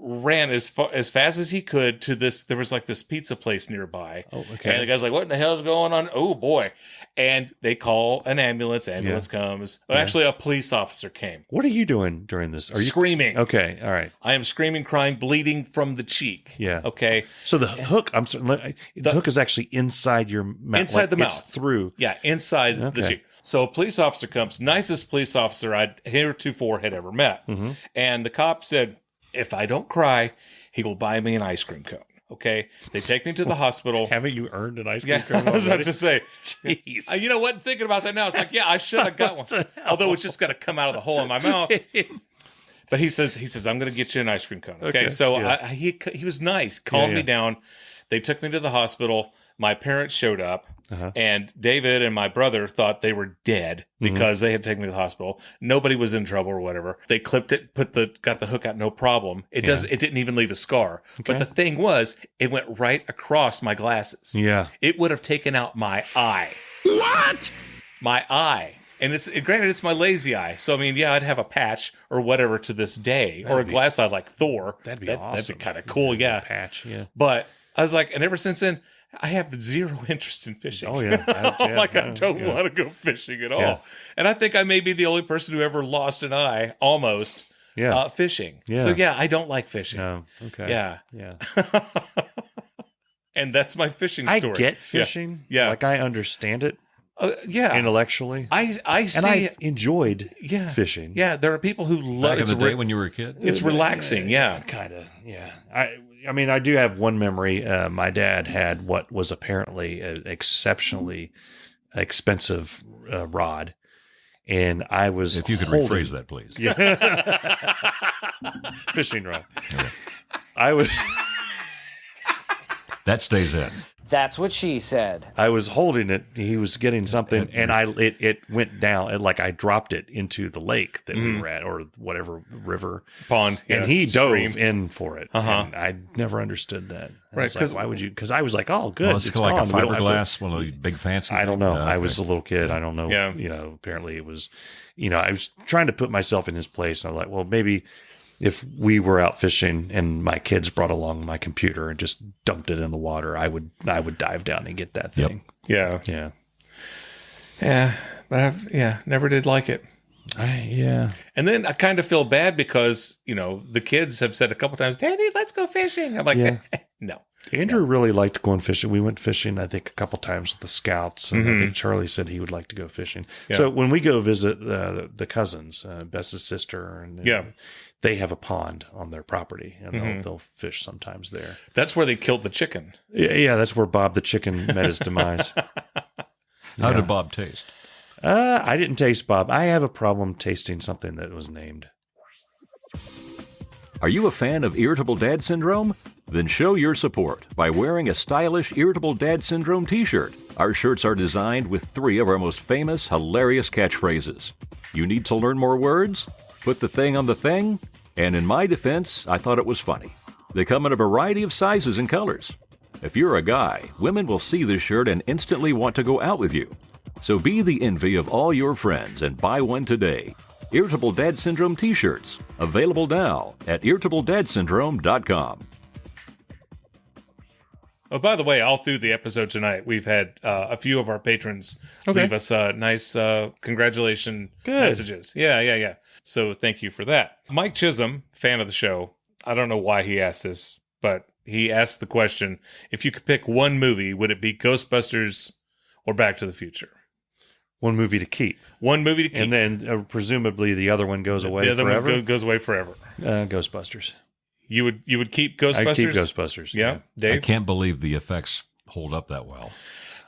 ran as fast as he could to this. There was like this pizza place nearby. Oh, okay. And the guy's like, "What in the hell's going on?" Oh boy! And they call an ambulance. Ambulance comes. Well, actually, a police officer came. What are you doing during this? Are you screaming? Okay, all right. I am screaming, crying, bleeding from the cheek. Yeah. Okay. So the hook. I'm sorry. The hook is actually inside your mouth. Inside the mouth. It's through. Yeah, inside the cheek. So a police officer comes, nicest police officer I'd heretofore had ever met, and the cop said, "If I don't cry, he will buy me an ice cream cone." Okay, they take me to the hospital. Haven't you earned an ice cream cone? I was about already? to say, Jeez. you know what? Thinking about that now, it's like, yeah, I should have got one. Although it's just got to come out of the hole in my mouth. But he says, I'm going to get you an ice cream cone. Okay, so he was nice, calmed me down. They took me to the hospital. My parents showed up, and David and my brother thought they were dead because they had taken me to the hospital. Nobody was in trouble or whatever. They clipped it, got the hook out, no problem. It didn't even leave a scar. Okay. But the thing was, it went right across my glasses. Yeah. It would have taken out my eye. What? My eye. And granted, it's my lazy eye. So, I mean, yeah, I'd have a patch or whatever to this day, or a glass eye like Thor. That'd be awesome. That'd be kind of cool, yeah. Patch, yeah. But I was like, and ever since then, I have zero interest in fishing. Oh, yeah. I don't want to go fishing at all. Yeah. And I think I may be the only person who ever lost an eye, almost, fishing. Yeah. So, yeah, I don't like fishing. No. Okay. Yeah. Yeah. And that's my fishing story. I get fishing. Yeah. Like, I understand it. Yeah. Intellectually. I see. And I've enjoyed fishing. Yeah, there are people who love it. Back in the day when you were a kid? It's relaxing, yeah. Kind of, yeah. I mean, I do have one memory. My dad had what was apparently an exceptionally expensive rod. And I was If you could rephrase that, please. Yeah. Fishing rod. Okay. I was... That stays in. That's what she said. I was holding it. He was getting something, and it went down. And like I dropped it into the lake that we were at, or whatever river pond, and he dove in for it. And I never understood that. Right? Because why would you? Because I was like, oh, good. Well, it's like gone. a fiberglass, one of these big fancy. I don't know. Okay. I was a little kid. I don't know. Yeah. You know. Apparently, it was. You know, I was trying to put myself in his place, and I was like, well, maybe. If we were out fishing and my kids brought along my computer and just dumped it in the water, I would dive down and get that thing. Yep. Yeah. But never did like it. And then I kind of feel bad because, you know, the kids have said a couple times, "Daddy, let's go fishing." I'm like, no. Andrew really liked going fishing. We went fishing, I think, a couple times with the scouts, and I think Charlie said he would like to go fishing. Yeah. So when we go visit the cousins, Bess's sister, and they have a pond on their property, and they'll fish sometimes there. That's where they killed the chicken. Yeah, that's where Bob the chicken met his demise. How did Bob taste? I didn't taste Bob. I have a problem tasting something that was named. Are you a fan of Irritable Dad Syndrome? Then show your support by wearing a stylish Irritable Dad Syndrome t-shirt. Our shirts are designed with 3 of our most famous, hilarious catchphrases. You need to learn more words? Put the thing on the thing? And in my defense, I thought it was funny. They come in a variety of sizes and colors. If you're a guy, women will see this shirt and instantly want to go out with you. So be the envy of all your friends and buy one today. Irritable Dad Syndrome t-shirts, available now at irritabledadsyndrome.com. Oh, by the way, all through the episode tonight, we've had a few of our patrons leave us nice congratulation messages. Yeah. So thank you for that. Mike Chisholm, fan of the show. I don't know why he asked this, but he asked the question, if you could pick one movie, would it be Ghostbusters or Back to the Future? One movie to keep. One movie to keep. And then presumably the other one goes away forever. The other one goes away forever. Ghostbusters. You would keep Ghostbusters? I'd keep Ghostbusters. Yeah. Dave? I can't believe the effects hold up that well.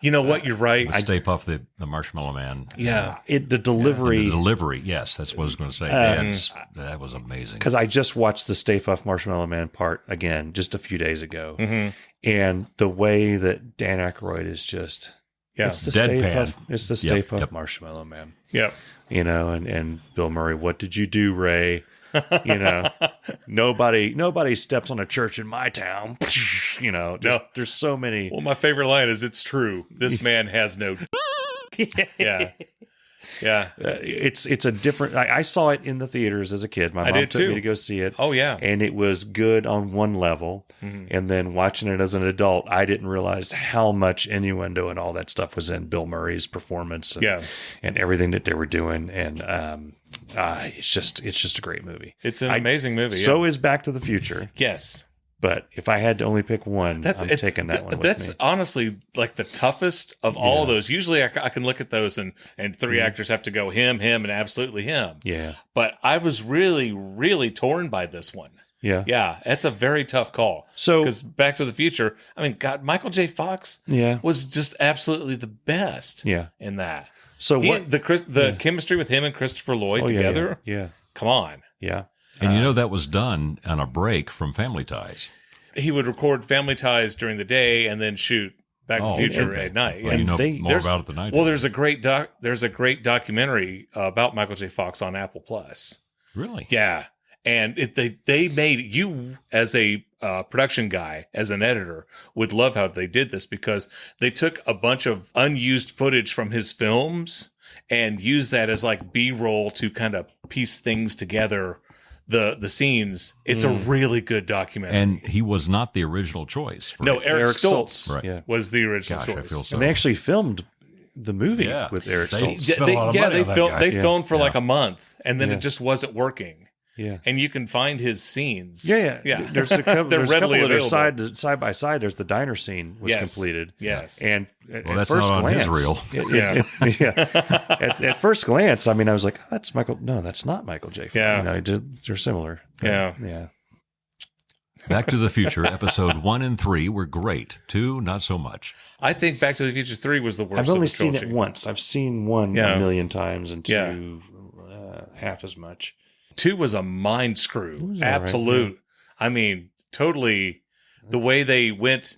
You know what? You're right. The Stay Puft, the Marshmallow Man. Yeah. The delivery. The delivery, yes. That's what I was going to say. That was amazing. Because I just watched the Stay Puft Marshmallow Man part again just a few days ago. And the way that Dan Aykroyd is just... Yeah, it's the deadpan. It's the Stay Puft Marshmallow Man. Yep. You know, and Bill Murray, what did you do, Ray? You know, nobody steps on a church in my town. You know, there's so many. Well, my favorite line is, "It's true. This man has no." Yeah. Yeah. It's a different. I saw it in the theaters as a kid. My mom took me to go see it. Oh yeah, and it was good on one level. And then watching it as an adult, I didn't realize how much innuendo and all that stuff was in Bill Murray's performance. And, and everything that they were doing. And it's just a great movie. It's an amazing movie. So is Back to the Future. Yes. But if I had to only pick one, I'm taking that one with me. That's honestly like the toughest of all those. Usually I can look at those and three actors have to go him, and absolutely him. Yeah. But I was really, really torn by this one. Yeah. Yeah. It's a very tough call. So, because Back to the Future, I mean, God, Michael J. Fox was just absolutely the best in that. So the chemistry with him and Christopher Lloyd together? Yeah. Come on. Yeah. And that was done on a break from Family Ties. He would record Family Ties during the day and then shoot Back to the Future at night. Well, you know more about it than I do. Well, there's a great documentary about Michael J. Fox on Apple Plus. Really? Yeah. And they made, you as a production guy, as an editor, would love how they did this, because they took a bunch of unused footage from his films and used that as like B-roll to kind of piece things together. The scenes. It's a really good documentary. And he was not the original choice. No, Eric Stoltz was the original Gosh, choice. I feel so. And they actually filmed the movie with Eric Stoltz. They filmed for like a month, and then it just wasn't working. Yeah, and you can find his scenes. Yeah. There's a couple. They're readily available. Side by side. There's the diner scene was completed. Yes, and that's first not glance, on his reel. At first glance, I mean, I was like, oh, "That's Michael." No, that's not Michael J. Fox. Yeah, they're similar. Yeah. Back to the Future, episode 1 and 3 were great. 2, not so much. I think Back to the Future 3 was the worst. I've only seen it once. I've seen 1 a million times, and 2 half as much. 2 was a mind screw. Absolute. Right, I mean, totally. The way they went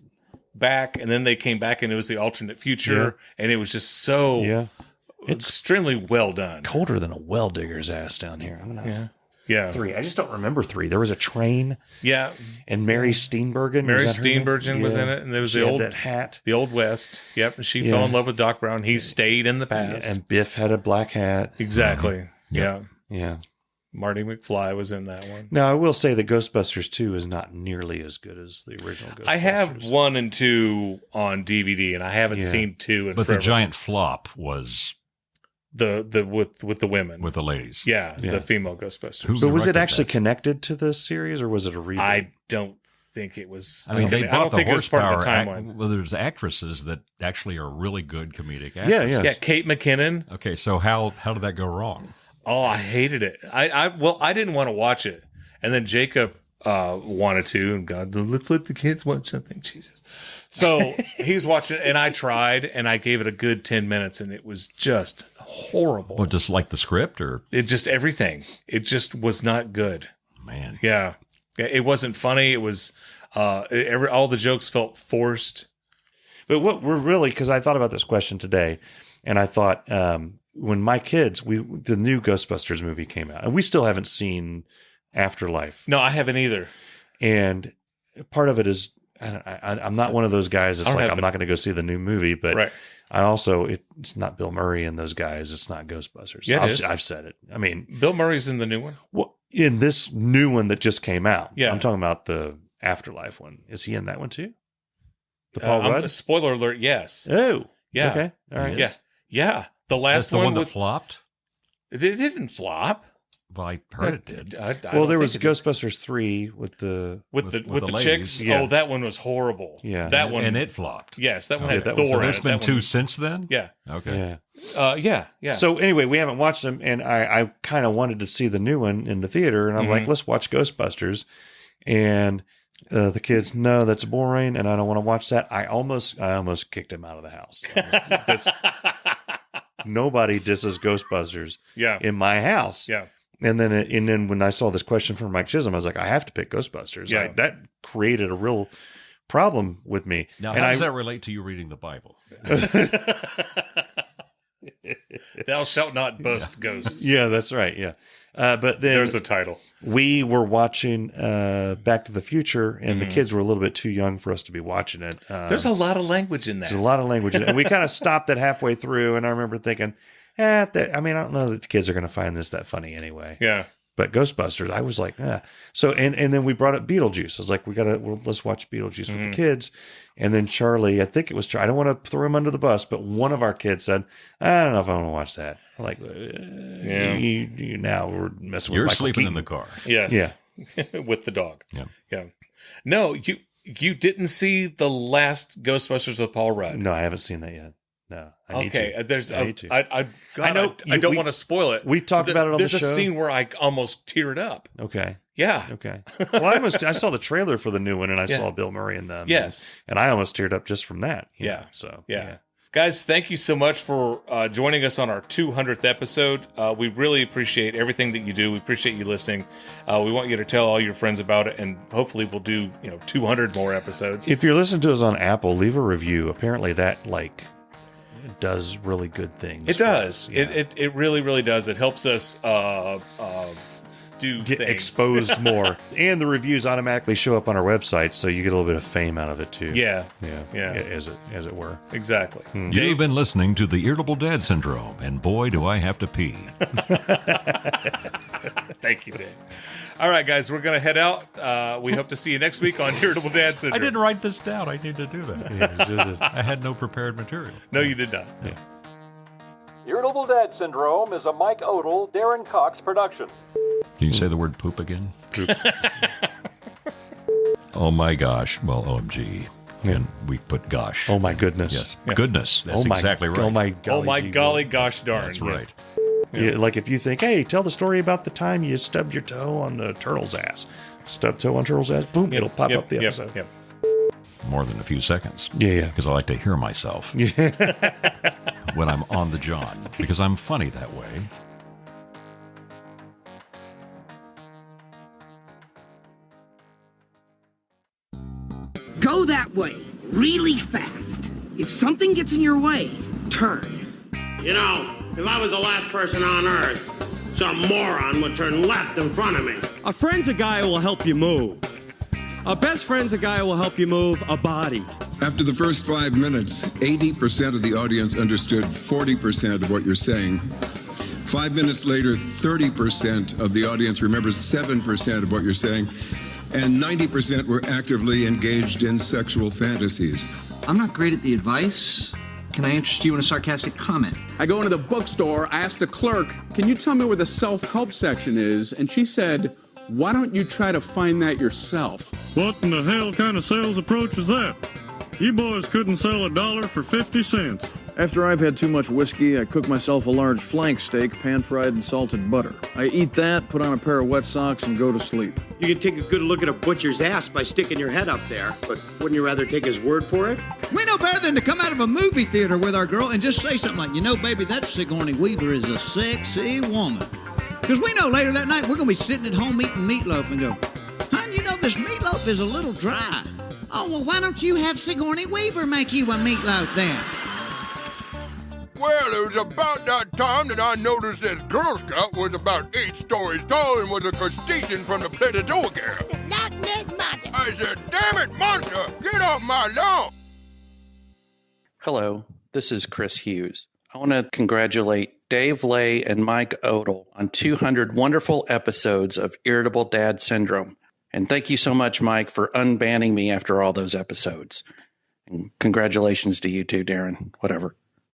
back and then they came back and it was the alternate future, and it was just so it's extremely well done. Colder than a well digger's ass down here. Yeah. 3. I just don't remember 3. There was a train. Yeah. And Mary Steenburgen. Mary Steenburgen was in it, and there was the old that hat. The Old West. Yep. And she fell in love with Doc Brown. He stayed in the past. And Biff had a black hat. Exactly. Yeah. Yeah. Marty McFly was in that one. Now, I will say that Ghostbusters 2 is not nearly as good as the original Ghostbusters. I have 1 and 2 on DVD, and I haven't seen 2 in But forever. the giant flop was the with the women. With the ladies. Yeah, the female Ghostbusters. But was it actually connected to the series, or was it a reboot? I don't think it was. I mean, they bought the Part horsepower. of the timeline. Well, there's actresses that actually are really good comedic actors. Yeah, Kate McKinnon. Okay, so how did that go wrong? Oh, I hated it. I didn't want to watch it, and then Jacob wanted to, and God, let's let the kids watch something. Jesus. So he's watching it, and I tried, and I gave it a good 10 minutes, and it was just horrible. Well, just like the script, or it just everything. It just was not good. Man. Yeah, it wasn't funny. It was all the jokes felt forced. But what we're really, because I thought about this question today, and I thought. When my kids, the new Ghostbusters movie came out, and we still haven't seen Afterlife. No, I haven't either. And part of it is, I'm not one of those guys that's like, I'm not going to go see the new movie, but I also, it's not Bill Murray and those guys. It's not Ghostbusters. Yeah, I've said it. I mean, Bill Murray's in the new one? Well, in this new one that just came out. Yeah. I'm talking about the Afterlife one. Is he in that one too? The Paul Rudd? Spoiler alert, yes. Oh. Yeah. Okay. All right. Yeah. Yeah. The last the one that flopped? It didn't flop. Well, I heard it did. Well, there was Ghostbusters 3 with the chicks. Yeah. Oh, that one was horrible. Yeah. That one. And it flopped. Yes, that one had that Thor. was- There's in it. been That 2 one- since then? Yeah. Okay. Yeah. So anyway, we haven't watched them, and I kind of wanted to see the new one in the theater, and I'm like, let's watch Ghostbusters. And the kids, no, that's boring, and I don't want to watch that. I almost kicked him out of the house. Nobody disses Ghostbusters in my house. Yeah. And then when I saw this question from Mike Chisholm, I was like, I have to pick Ghostbusters. Yeah. That created a real problem with me. Now, how does that relate to you reading the Bible? Thou shalt not bust ghosts. Yeah, that's right. Yeah. But then there's a title. We were watching Back to the Future, and the kids were a little bit too young for us to be watching it. There's a lot of language in that. There's a lot of language in it. And we kind of stopped it halfway through, and I remember thinking, I don't know that the kids are going to find this that funny anyway. Yeah. But Ghostbusters, I was like, So, and then we brought up Beetlejuice. I was like, let's watch Beetlejuice with the kids. And then Charlie, I think it was Charlie. I don't want to throw him under the bus, but one of our kids said, I don't know if I want to watch that. I'm like, you now we're messing with You're Michael sleeping Keaton. in the car. Yes. Yeah. With the dog. Yeah. Yeah. No, you didn't see the last Ghostbusters with Paul Rudd. No, I haven't seen that yet. No, I need okay. to. There's I need to. I know. I don't want to spoil it. We talked about it on the show. There's a scene where I almost teared up. Okay. Yeah. Okay. Well, I saw the trailer for the new one, and I saw Bill Murray in them. Yes. And I almost teared up just from that. Yeah. So yeah. Guys, thank you so much for joining us on our 200th episode. We really appreciate everything that you do. We appreciate you listening. We want you to tell all your friends about it, and hopefully we'll do 200 more episodes. If you're listening to us on Apple, leave a review. Apparently that it does really good things. It does. Yeah. It really, really does. It helps us get things. Exposed more. And the reviews automatically show up on our website, so you get a little bit of fame out of it too. Yeah. As it were. Exactly. You've been listening to the Irritable Dad Syndrome, and boy, do I have to pee. Thank you, Dave. All right, guys, we're going to head out. We hope to see you next week on Irritable Dad Syndrome. I didn't write this down. I need to do that. I had no prepared material. No, you did not. Yeah. Irritable Dad Syndrome is a Mike Odell, Darin Cox production. Can you say the word poop again? Poop. Oh my gosh. Well, OMG. And we put gosh. Oh my goodness. Yes. Yeah. Goodness. That's exactly right. Oh my golly. Oh my golly gosh darn. That's right. Yeah, like if you think, hey, tell the story about the time you stubbed your toe on the turtle's ass. Stubbed toe on turtle's ass, boom, it'll pop up the episode. Yep. More than a few seconds. Yeah. Because I like to hear myself when I'm on the John, because I'm funny that way. Go that way, really fast. If something gets in your way, turn. If I was the last person on Earth, some moron would turn left in front of me. A friend's a guy who will help you move. A best friend's a guy who will help you move a body. After the first 5 minutes, 80% of the audience understood 40% of what you're saying. 5 minutes later, 30% of the audience remembered 7% of what you're saying. And 90% were actively engaged in sexual fantasies. I'm not great at the advice. Can I interest you in a sarcastic comment? I go into the bookstore, I ask the clerk, can you tell me where the self-help section is? And she said, why don't you try to find that yourself? What in the hell kind of sales approach is that? You boys couldn't sell $1 for 50 cents. After I've had too much whiskey, I cook myself a large flank steak, pan-fried in salted butter. I eat that, put on a pair of wet socks, and go to sleep. You can take a good look at a butcher's ass by sticking your head up there, but wouldn't you rather take his word for it? We know better than to come out of a movie theater with our girl and just say something like, baby, that Sigourney Weaver is a sexy woman. Because we know later that night we're going to be sitting at home eating meatloaf and go, honey, this meatloaf is a little dry. Oh, well, why don't you have Sigourney Weaver make you a meatloaf then? Well, it was about that time that I noticed this Girl Scout was about 8 stories tall and was a crustacean from the planet Oregon. Loch Ness Monster. I said, damn it, monster, get off my lawn. Hello, this is Chris Hughes. I want to congratulate Dave Lay and Mike Odell on 200 wonderful episodes of Irritable Dad Syndrome. And thank you so much, Mike, for unbanning me after all those episodes. And congratulations to you too, Darin. Whatever.